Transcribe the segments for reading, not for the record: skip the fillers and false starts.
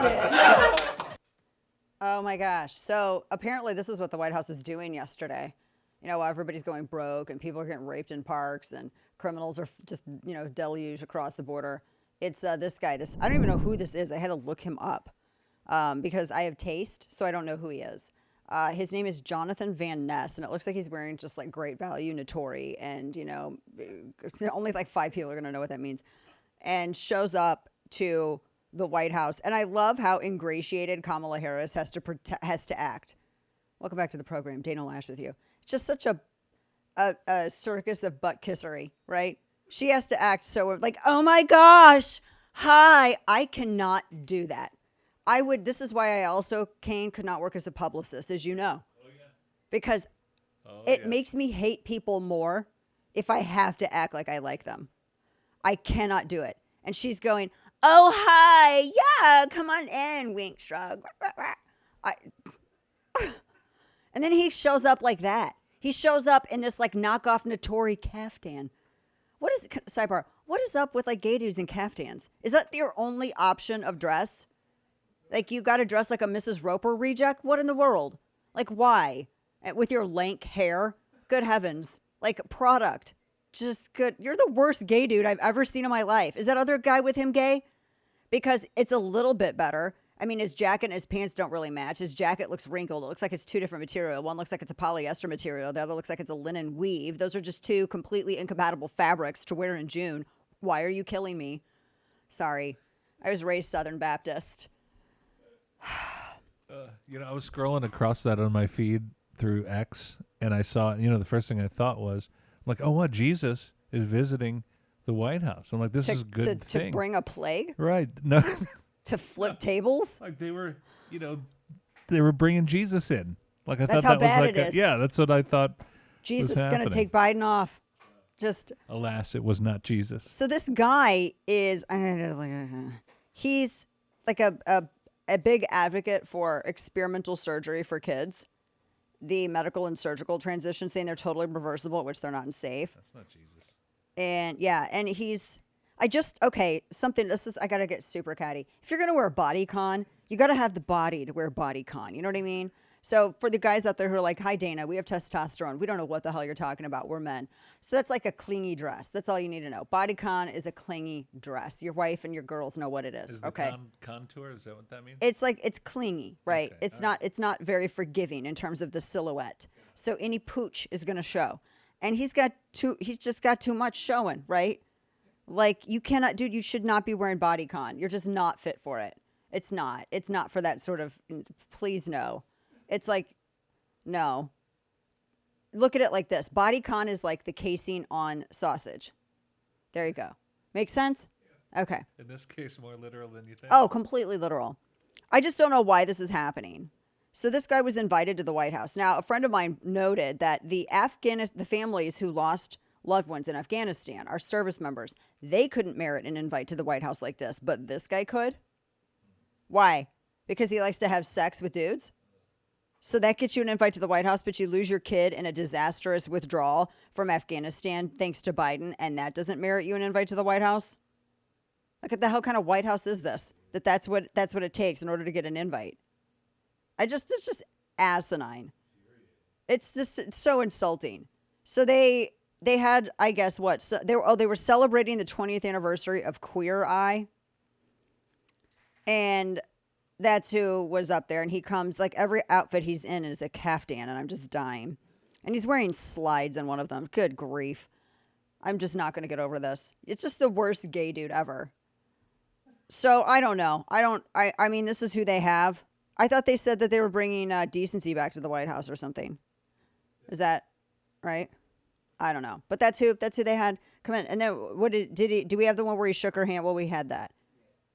got it. Yes. Oh my gosh. So apparently this is what the White House was doing yesterday. You know, while everybody's going broke and people are getting raped in parks and criminals are just, deluged across the border. It's this guy. I don't even know who this is. I had to look him up because I have taste, so I don't know who he is. His name is Jonathan Van Ness, and it looks like he's wearing just like Great Value Notori, and only like 5 people are gonna know what that means. And shows up to the White House, and I love how ingratiated Kamala Harris has to act. Welcome back to the program, Dana Lash with you. It's just such a circus of butt kissery, right? She has to act so like, oh my gosh, hi. I cannot do that. This is why I also, Kane, could not work as a publicist, as you know. Oh, yeah. Because it makes me hate people more if I have to act like I like them. I cannot do it. And she's going, oh, hi, yeah, come on in, wink, shrug. And then he shows up like that. He shows up in this like knockoff Notori caftan. Sidebar, what is up with like gay dudes in caftans? Is that your only option of dress? Like, you got to dress like a Mrs. Roper reject? What in the world? Like, why? And with your lank hair? Good heavens. Like, product. Just good. You're the worst gay dude I've ever seen in my life. Is that other guy with him gay? Because it's a little bit better. I mean, his jacket and his pants don't really match. His jacket looks wrinkled. It looks like it's two different material. One looks like it's a polyester material. The other looks like it's a linen weave. Those are just two completely incompatible fabrics to wear in June. Why are you killing me? Sorry. I was raised Southern Baptist. I was scrolling across that on my feed through X, and I saw, the first thing I thought was, like, oh, what, Jesus is visiting the White House. I'm like, this is a good thing. To bring a plague? Right. No. To flip tables? Like they were bringing Jesus in. Like I That's thought how that was bad like it is. yeah, that's what I thought. Jesus is going to take Biden off. Just alas, it was not Jesus. So this guy is he's like a big advocate for experimental surgery for kids. The medical and surgical transition, saying they're totally reversible, which they're not and safe. That's not Jesus. And yeah, and I gotta get super catty. If you're gonna wear a bodycon, you gotta have the body to wear bodycon. You know what I mean? So for the guys out there who are like, hi Dana, we have testosterone. We don't know what the hell you're talking about. We're men. So that's like a clingy dress. That's all you need to know. Bodycon is a clingy dress. Your wife and your girls know what it is. Is okay. Contour, is that what that means? It's like, it's clingy, right? Okay. It's not very forgiving in terms of the silhouette. So any pooch is gonna show. And he's just got too much showing, right? Like, you cannot, dude, you should not be wearing bodycon. You're just not fit for it. It's not for that sort of, please no. It's like, no. Look at it like this. Bodycon is like the casing on sausage. There you go. Make sense? Yeah. Okay. In this case, more literal than you think. Oh, completely literal. I just don't know why this is happening. So this guy was invited to the White House. Now, a friend of mine noted that the families who lost loved ones in Afghanistan, our service members, they couldn't merit an invite to the White House like this, but this guy could? Why? Because he likes to have sex with dudes? So that gets you an invite to the White House, but you lose your kid in a disastrous withdrawal from Afghanistan thanks to Biden, and that doesn't merit you an invite to the White House? Like, what the hell kind of White House is this? That's what it takes in order to get an invite. It's just asinine. It's so insulting. So they had, I guess, what? So they were celebrating the 20th anniversary of Queer Eye. And that's who was up there. And he comes, like, every outfit he's in is a caftan, and I'm just dying. And he's wearing slides in one of them. Good grief. I'm just not going to get over this. It's just the worst gay dude ever. So I don't know. I mean, this is who they have. I thought they said that they were bringing decency back to the White House or something. Is that right? I don't know. But that's who they had come in. And then do we have the one where he shook her hand? Well, we had that.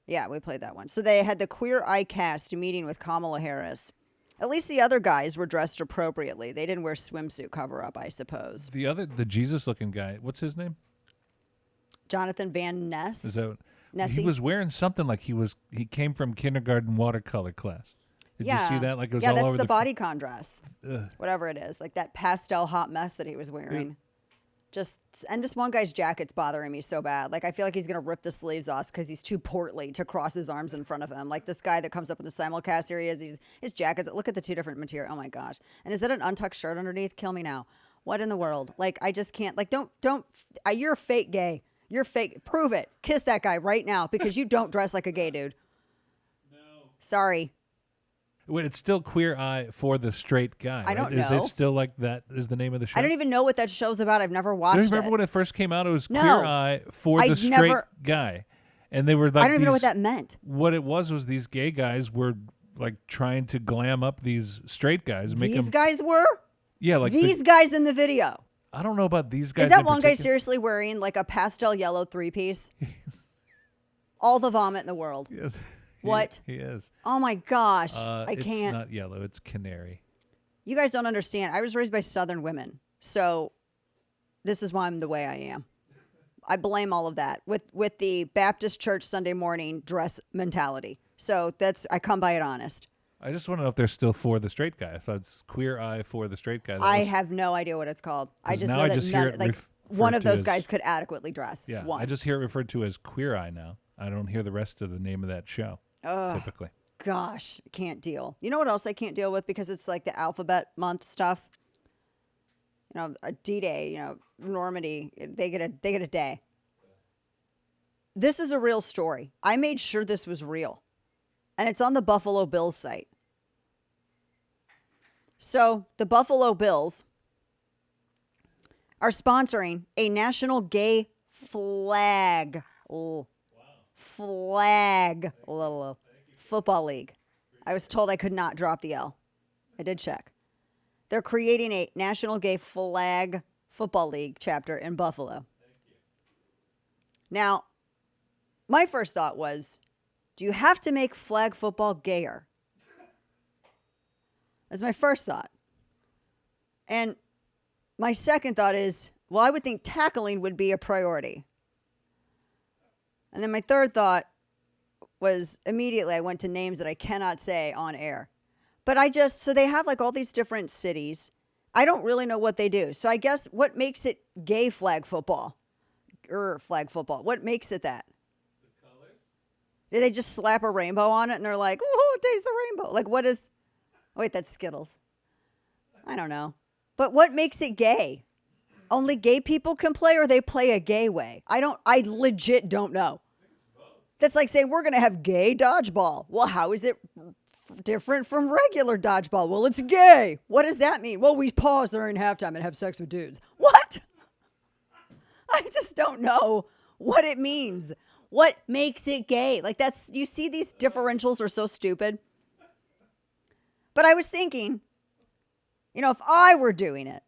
Yeah, we played that one. So they had the Queer Eye cast meeting with Kamala Harris. At least the other guys were dressed appropriately. They didn't wear swimsuit cover-up, I suppose. The Jesus-looking guy, what's his name? Jonathan Van Ness. Is that Nessie? He was wearing something like he came from kindergarten watercolor class. Did you see that? Like it was all over that's the bodycon dress. Ugh. Whatever it is. Like that pastel hot mess that he was wearing. And this one guy's jacket's bothering me so bad. Like, I feel like he's going to rip the sleeves off because he's too portly to cross his arms in front of him. Like, this guy that comes up in the simulcast here, his jacket's, look at the two different material. Oh my gosh. And is that an untucked shirt underneath? Kill me now. What in the world? Like, I just can't, like, you're fake gay. You're fake. Prove it. Kiss that guy right now because you don't dress like a gay dude. No. Sorry. Wait, it's still Queer Eye for the Straight Guy. Right? I don't Is know. it still like that is the name of the show? I don't even know what that show's about. I've never watched it. Do you remember when it first came out? It was No. Queer Eye for the Straight Guy. And they were like I don't even know what that meant. What it was these gay guys were like trying to glam up these straight guys. And These guys were? Yeah, like these guys in the video. I don't know about these guys. Is that in one guy particular. seriously wearing like a pastel yellow three-piece? All the vomit in the world. Yes. What? He is. Oh my gosh. I can't. It's not yellow. It's canary. You guys don't understand. I was raised by Southern women. So this is why I'm the way I am. I blame all of that with the Baptist church Sunday morning dress mentality. So I come by it honest. I just want to know if they're still for the straight guy. I thought it's Queer Eye for the Straight Guy. I have no idea what it's called. I just now know I that just hear it like referred one of to those as- guys could adequately dress. Yeah, One. I just hear it referred to as Queer Eye now. I don't hear the rest of the name of that show typically. Gosh, can't deal. You know what else I can't deal with because it's like the alphabet month stuff. You know, a D-Day, you know, Normandy, they get a day. This is a real story. I made sure this was real. And it's on the Buffalo Bills site. So, the Buffalo Bills are sponsoring a national gay flag football league. I was told I could not drop the L. I did check. They're creating a national gay flag football league chapter in Buffalo. Now, my first thought was, do you have to make flag football gayer? That's my first thought. And my second thought is, well, I would think tackling would be a priority. And then my third thought was immediately I went to names that I cannot say on air. But so they have like all these different cities. I don't really know what they do. So I guess what makes it gay flag football? Flag football. What makes it that? The colors? Do they just slap a rainbow on it and they're like, oh, taste the rainbow? Like what is... Wait, that's Skittles. I don't know. But what makes it gay? Only gay people can play or they play a gay way? I legit don't know. That's like saying we're going to have gay dodgeball. Well, how is it different from regular dodgeball? Well, it's gay. What does that mean? Well, we pause during halftime and have sex with dudes. What? I just don't know what it means. What makes it gay? Like you see these differentials are so stupid. But I was thinking, you know, if I were doing it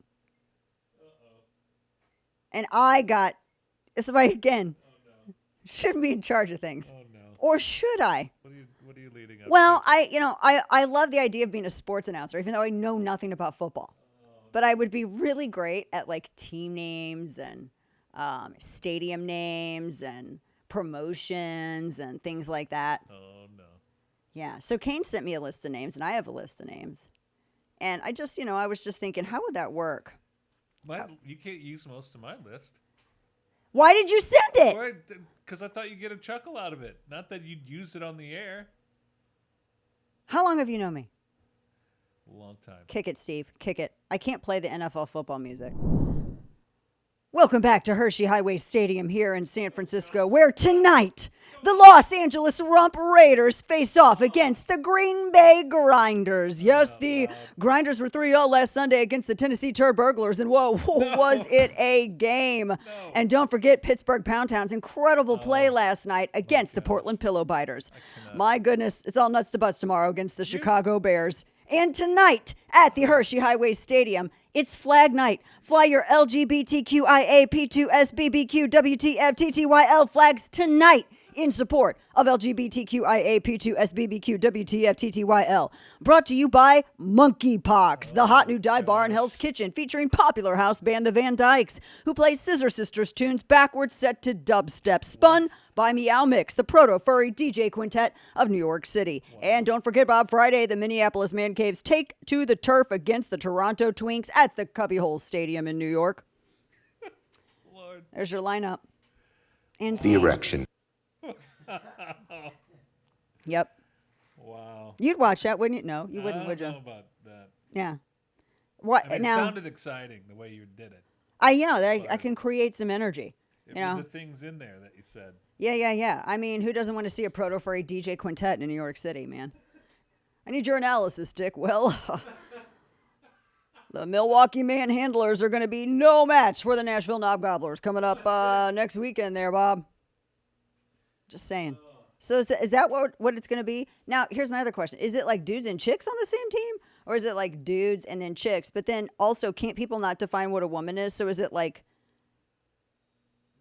and I got, somebody again, shouldn't be in charge of things. Oh, no. Or should I? What are you leading up Well, to? I love the idea of being a sports announcer, even though I know nothing about football. But I would be really great at like team names and stadium names and promotions and things like that. Oh, no. Yeah. So Kane sent me a list of names, and I have a list of names. And I just, I was just thinking, how would that work? You can't use most of my list. Why did you send it? Because I thought you'd get a chuckle out of it. Not that you'd use it on the air. How long have you known me? A long time. Kick it, Steve. Kick it. I can't play the NFL football music. Welcome back to Hershey Highway Stadium here in San Francisco, where tonight the Los Angeles Rump Raiders face off against the Green Bay Grinders. Yes, the Grinders were 3-0 last Sunday against the Tennessee Turburglars, and whoa, was it a game. And don't forget Pittsburgh Pound Town's incredible play last night against the Portland Pillow Biters. My goodness, it's all nuts to butts tomorrow against the Chicago Bears. And tonight at the Hershey Highway Stadium, it's Flag Night. Fly your LGBTQIA, P2, SBBQ, WTF, TTYL flags tonight in support of LGBTQIA, P2, SBBQ, WTF, TTYL. Brought to you by Monkeypox, the hot new dive bar in Hell's Kitchen, featuring popular house band The Van Dykes, who plays Scissor Sisters tunes backwards set to dubstep. Spun by Meow Mix, the proto-furry DJ quintet of New York City. And don't forget, Bob, Friday, the Minneapolis Man Caves take to the turf against the Toronto Twinks at the Cubbyhole Stadium in New York. Lord. There's your lineup. And The erection. Yep. Wow. You'd watch that, wouldn't you? No, you wouldn't, I would don't you? know about that. Yeah. What I mean, now? it sounded exciting the way you did it. I can create some energy. It You was know. the things in there that you said. Yeah. I mean, who doesn't want to see a proto-furry DJ quintet in New York City, man? I need your analysis, Dick. Well, the Milwaukee Manhandlers are going to be no match for the Nashville Knobgobblers coming up next weekend there, Bob. Just saying. So is that what it's going to be? Now, here's my other question. Is it like dudes and chicks on the same team? Or is it like dudes and then chicks? But then also, can't people not define what a woman is? So is it like,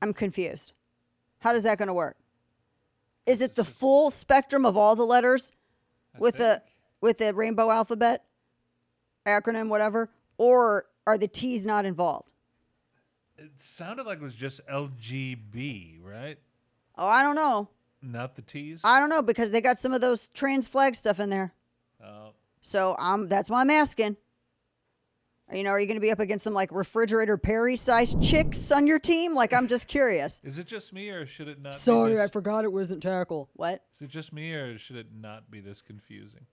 I'm confused. How is that going to work? Is it the full spectrum of all the letters with the rainbow alphabet, acronym, whatever? Or are the T's not involved? It sounded like it was just LGB, right? Oh, I don't know. Not the T's? I don't know because they got some of those trans flag stuff in there. Oh. So that's why I'm asking. You know, are you going to be up against some like refrigerator Perry-sized chicks on your team? Like, I'm just curious. Is it just me, or should it not? Sorry, be I this, forgot it wasn't tackle. What? Is it just me, or should it not be this confusing?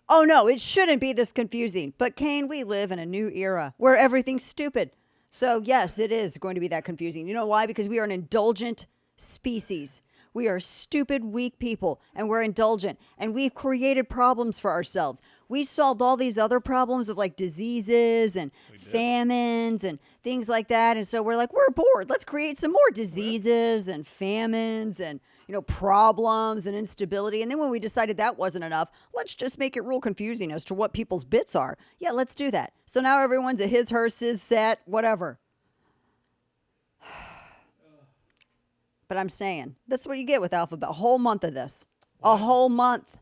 Oh no, it shouldn't be this confusing. But Kane, we live in a new era where everything's stupid. So yes, it is going to be that confusing. You know why? Because we are an indulgent species. We are stupid, weak people, and we're indulgent. And we've created problems for ourselves. We solved all these other problems of like diseases and famines and things like that. And so we're like, we're bored. Let's create some more diseases and famines and, you know, problems and instability. And then when we decided that wasn't enough, let's just make it real confusing as to what people's bits are. Yeah, let's do that. So now everyone's a his, her, sis, set, whatever. But I'm saying, that's what you get with Alphabet. A whole month of this. A whole month.